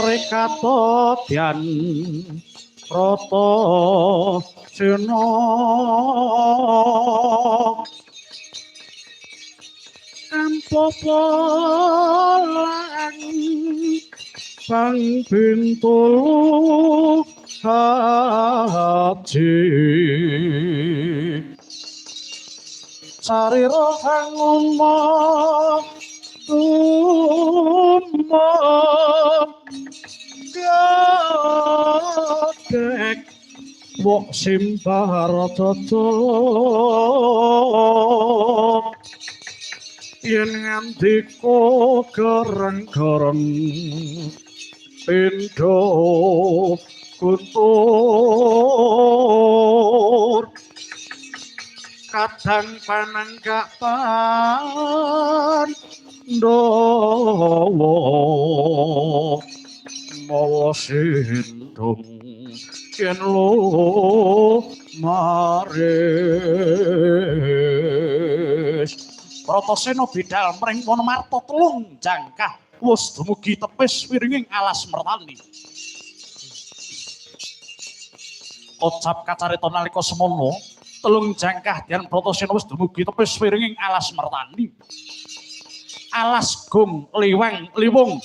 rekatodyan Rata Sena ampopolang Sang Bintulu Haji Sarira Sang Umma Umma Gadek Wok Simpar Toto Yen ngandika gereng-gereng pindha kuntur kadang pananggak Pandhawa mawa sindung yen maris Pratasena bidhal mring Wonomarta telung jangkah wis dumugi tepis wiringing alas mertani. Ocap kacarita nalika semono telung jangkah dian Pratasena wis dumugi tepis wiringing alas mertani. Alas gum liwang liwung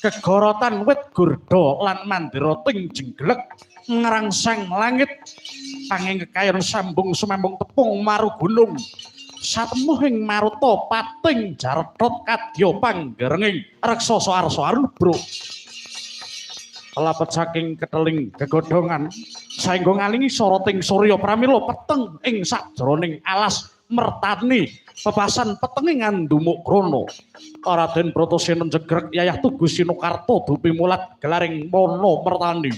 kegorotan wit gurda lan mandira ting jengglek ngrangsang langit angin kekayon sambung sumambung tepung maru gunung satemuhing maruta pating jaredot kadya panggerenging raksasa arsa arubra kelapet saking keteling gegodhongan saengga ngalingi soroting surya pramila peteng ing sajroning alas mertani pepasan petenge ngandumuk krana Raden Bratasena njegrek yayah Tugu Sinokarta dupi mulat gelaring mono mertani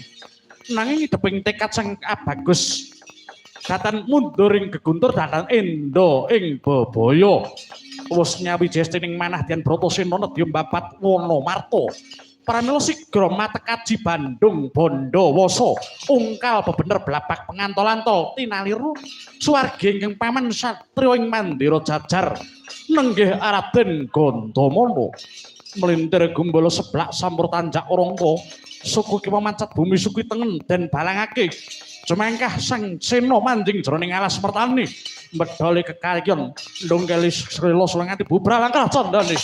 nanging ideping tekad sang abagus datan mundur ing geguntur datan endo ing bebaya wis nyawijestining manah dian Bratasena nedya mbabat Wonomarta pramila sigra matekaji Bandung Bandawasa ungkal bebener blapak pengantol-antol tinaliru suwargi ingkang paman satriya ing mandira jajar nenggih Raden Gandamana melintir gumbala seblak sampur tanjak orangka suku ki mancat bumi suku tengen den balangake jemengkah sang sena manjing jroning alas mertani medhali kekaryan ndonggeli srila sulanganti bubra langkah candane